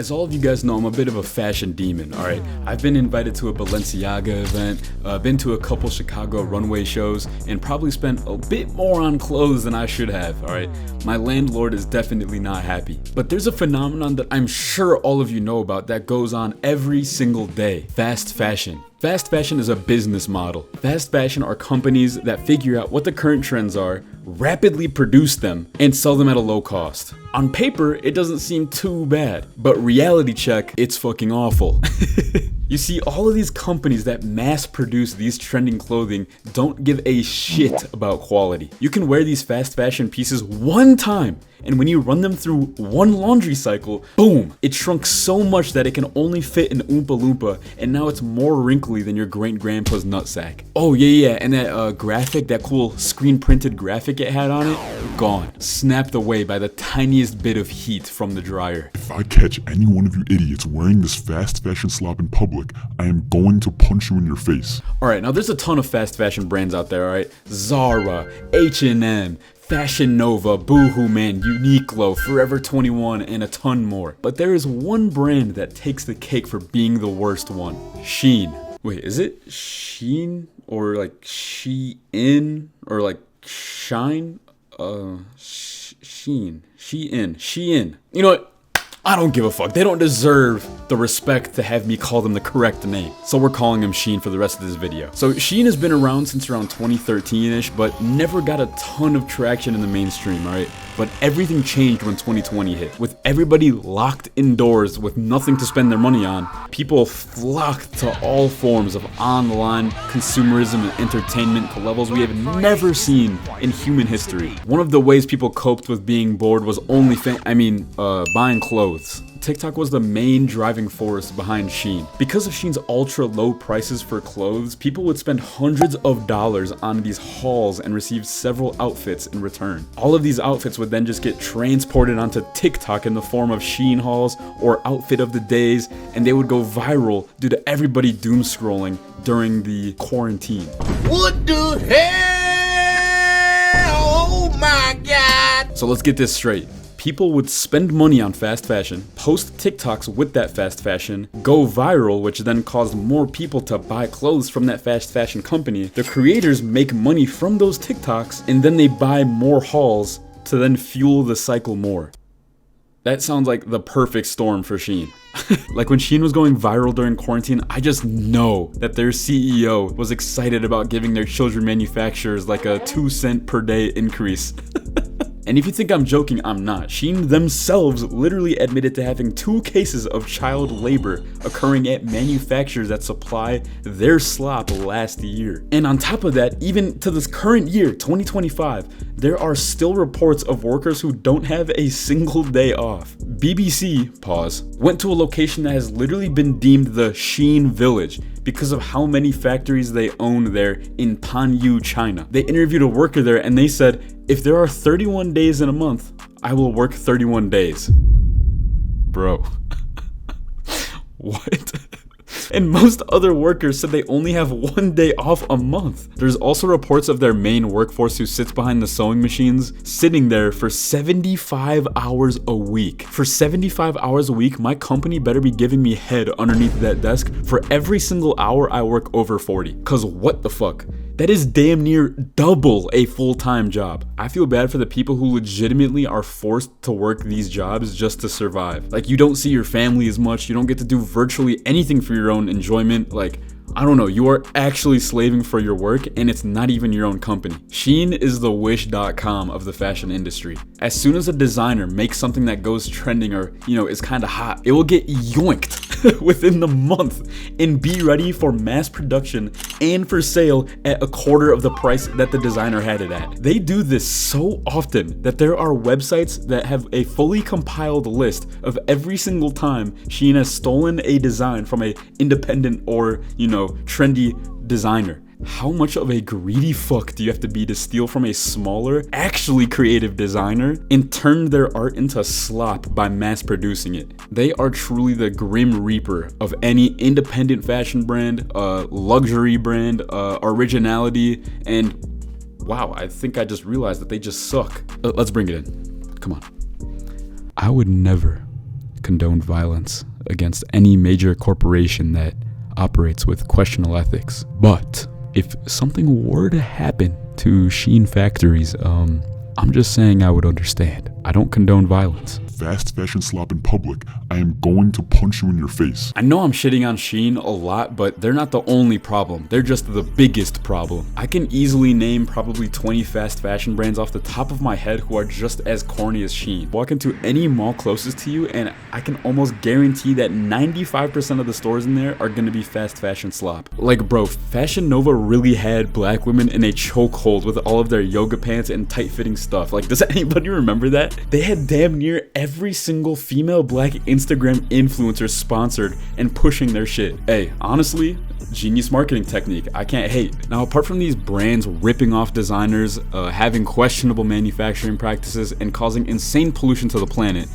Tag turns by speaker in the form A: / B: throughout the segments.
A: As all of you guys know, I'm a bit of a fashion demon, alright? I've been invited to a Balenciaga event, been to a couple Chicago runway shows, and probably spent a bit more on clothes than I should have, alright? My landlord is definitely not happy. But there's a phenomenon that I'm sure all of you know about that goes on every single day: fast fashion. Fast fashion is a business model. Fast fashion are companies that figure out what the current trends are, rapidly produce them, and sell them at a low cost. On paper, it doesn't seem too bad, but reality check, it's fucking awful. You see, all of these companies that mass produce these trending clothing don't give a shit about quality. You can wear these fast fashion pieces one time, and when you run them through one laundry cycle, boom, it shrunk so much that it can only fit an Oompa Loompa, and now it's more wrinkly than your great-grandpa's nutsack. Oh yeah, and that graphic, that cool screen-printed graphic it had on it, gone. Snapped away by the tiniest bit of heat from the dryer.
B: If I catch any one of you idiots wearing this fast fashion slop in public, I am going to punch you in your face.
A: Alright, now there's a ton of fast fashion brands out there, alright? Zara, H&M, Fashion Nova, Boohoo Man, Uniqlo, Forever 21, and a ton more. But there is one brand that takes the cake for being the worst one: Shein. Wait, is it Shein? Or like Shein? Or like Shine? Shein. You know what? I don't give a fuck. They don't deserve the respect to have me call them the correct name. So we're calling him Shein for the rest of this video. So Shein has been around since around 2013-ish, but never got a ton of traction in the mainstream, alright? But everything changed when 2020 hit. With everybody locked indoors with nothing to spend their money on, people flocked to all forms of online consumerism and entertainment to levels we have never seen in human history. One of the ways people coped with being bored was buying clothes. TikTok was the main driving force behind Shein. Because of Shein's ultra low prices for clothes, people would spend hundreds of dollars on these hauls and receive several outfits in return. All of these outfits would then just get transported onto TikTok in the form of Shein hauls or outfit of the days, and they would go viral due to everybody doom scrolling during the quarantine.
C: What the hell? Oh my God.
A: So let's get this straight. People would spend money on fast fashion, post TikToks with that fast fashion, go viral, which then caused more people to buy clothes from that fast fashion company. The creators make money from those TikToks, and then they buy more hauls to then fuel the cycle more. That sounds like the perfect storm for Shein. Like when Shein was going viral during quarantine, I just know that their CEO was excited about giving their children manufacturers like a 2-cent per day increase. And if you think I'm joking, I'm not. Shein themselves literally admitted to having 2 cases of child labor occurring at manufacturers that supply their slop last year. And on top of that, even to this current year, 2025, there are still reports of workers who don't have a single day off. BBC, went to a location that has literally been deemed the Shein Village because of how many factories they own there in Panyu, China. They interviewed a worker there and they said, if there are 31 days in a month, I will work 31 days. Bro. What? And most other workers said they only have 1 day off a month. There's also reports of their main workforce who sits behind the sewing machines sitting there for 75 hours a week. For 75 hours a week, my company better be giving me head underneath that desk for every single hour I work over 40. Cause what the fuck? That is damn near double a full-time job. I feel bad for the people who legitimately are forced to work these jobs just to survive. Like, you don't see your family as much, you don't get to do virtually anything for your own enjoyment. Like, I don't know, you are actually slaving for your work and it's not even your own company. Shein is the wish.com of the fashion industry. As soon as a designer makes something that goes trending or, is kind of hot, it will get yoinked within the month and be ready for mass production and for sale at a quarter of the price that the designer had it at. They do this so often that there are websites that have a fully compiled list of every single time Shein has stolen a design from a independent or, trendy designer. How much of a greedy fuck do you have to be to steal from a smaller, actually creative designer and turn their art into slop by mass producing it? They are truly the grim reaper of any independent fashion brand, luxury brand, originality, and wow, I think I just realized that they just suck. Let's bring it in. Come on. I would never condone violence against any major corporation that operates with questionable ethics. But if something were to happen to Shein factories, I'm just saying I would understand. I don't condone violence.
B: Fast fashion slop in public, I am going to punch you in your face.
A: I know I'm shitting on Shein a lot, but they're not the only problem. They're just the biggest problem. I can easily name probably 20 fast fashion brands off the top of my head who are just as corny as Shein. Walk into any mall closest to you and I can almost guarantee that 95% of the stores in there are gonna be fast fashion slop. Like bro, Fashion Nova really had black women in a chokehold with all of their yoga pants and tight-fitting stuff. Like, does anybody remember that? They had damn near every single female black Instagram influencer sponsored and pushing their shit. Hey, honestly, genius marketing technique. I can't hate. Now, apart from these brands ripping off designers, having questionable manufacturing practices, and causing insane pollution to the planet,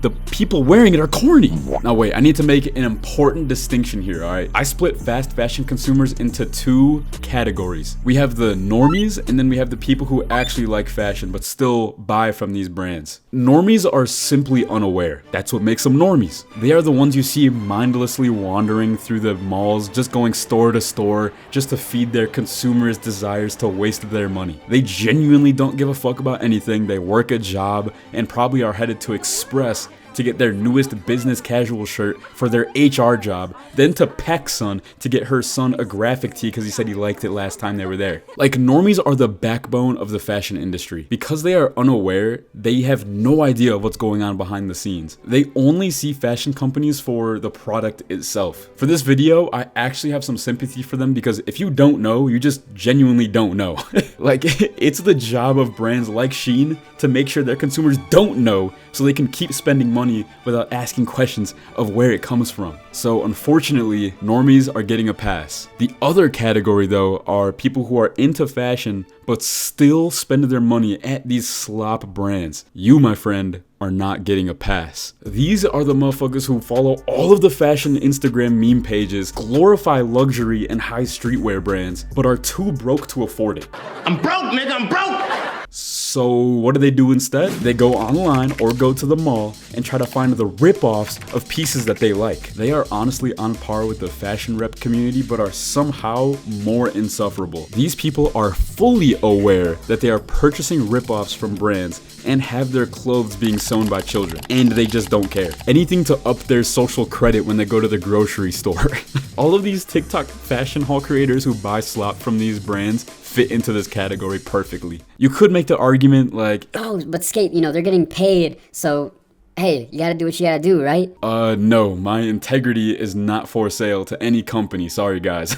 A: the people wearing it are corny. Now wait, I need to make an important distinction here, alright? I split fast fashion consumers into two categories. We have the normies, and then we have the people who actually like fashion but still buy from these brands. Normies are simply unaware. That's what makes them normies. They are the ones you see mindlessly wandering through the malls, just going store to store, just to feed their consumers' desires to waste their money. They genuinely don't give a fuck about anything. They work a job and probably are headed to Express to get their newest business casual shirt for their HR job, then to PacSun to get her son a graphic tee because he said he liked it last time they were there. Like, normies are the backbone of the fashion industry. Because they are unaware, they have no idea of what's going on behind the scenes. They only see fashion companies for the product itself. For this video, I actually have some sympathy for them because if you don't know, you just genuinely don't know. Like, it's the job of brands like Shein to make sure their consumers don't know so they can keep spending money without asking questions of where it comes from. So unfortunately, normies are getting a pass. The other category though are people who are into fashion but still spend their money at these slop brands. You, my friend, are not getting a pass. These are the motherfuckers who follow all of the fashion Instagram meme pages, glorify luxury and high streetwear brands, but are too broke to afford it.
C: I'm broke, nigga, I'm broke!
A: So what do they do instead? They go online or go to the mall and try to find the rip-offs of pieces that they like. They are honestly on par with the fashion rep community, but are somehow more insufferable. These people are fully aware that they are purchasing rip-offs from brands and have their clothes being sewn by children, and they just don't care. Anything to up their social credit when they go to the grocery store. All of these TikTok fashion haul creators who buy slop from these brands fit into this category perfectly. You could make the argument like,
D: oh, but Skate, you know, they're getting paid, so hey, you gotta do what you gotta do, right?
A: No, my integrity is not for sale to any company, sorry guys.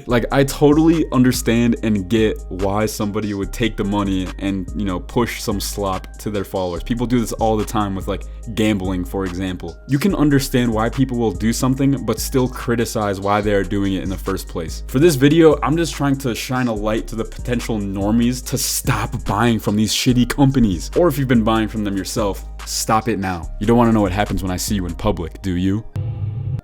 A: Like, I totally understand and get why somebody would take the money and, you know, push some slop to their followers. People do this all the time with, like, gambling, for example. You can understand why people will do something, but still criticize why they are doing it in the first place. For this video, I'm just trying to shine a light to the potential normies to stop buying from these shitty companies. Or if you've been buying from them yourself, stop it now. You don't want to know what happens when I see you in public, do you?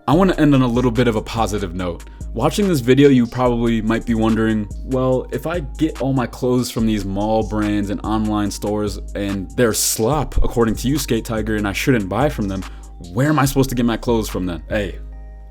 A: I want to end on a little bit of a positive note. Watching this video, you probably might be wondering, well, if I get all my clothes from these mall brands and online stores and they're slop, according to you, Skate Tiger, and I shouldn't buy from them, where am I supposed to get my clothes from then? Hey,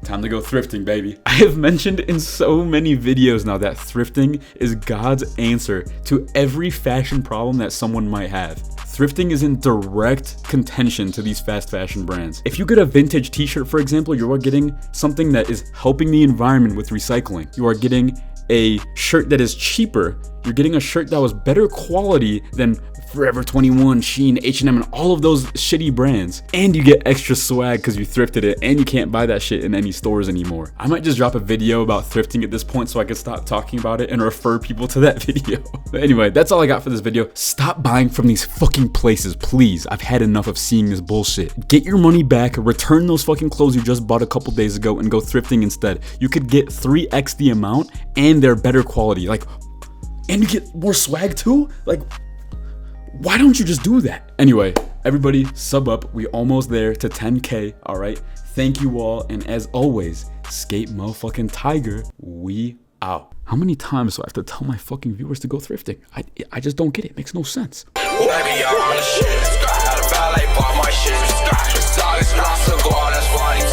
A: time to go thrifting, baby. I have mentioned in so many videos now that thrifting is God's answer to every fashion problem that someone might have. Thrifting is in direct contention to these fast fashion brands. If you get a vintage t-shirt, for example, you are getting something that is helping the environment with recycling. You are getting a shirt that is cheaper. You're getting a shirt that was better quality than Forever 21, Shein, H&M, and all of those shitty brands. And you get extra swag because you thrifted it, and you can't buy that shit in any stores anymore. I might just drop a video about thrifting at this point so I can stop talking about it and refer people to that video. But anyway, that's all I got for this video. Stop buying from these fucking places, please. I've had enough of seeing this bullshit. Get your money back, return those fucking clothes you just bought a couple days ago, and go thrifting instead. You could get 3x the amount, and they're better quality. Like, and you get more swag too? Like, why don't you just do that? Anyway, everybody sub up. We almost there to 10K, all right? Thank you all, and as always, Skate motherfucking Tiger, we out. How many times do I have to tell my fucking viewers to go thrifting? I just don't get it. It makes no sense.
E: Baby, you're on the shit. like buy my shoes. The dog is not so good, that's funny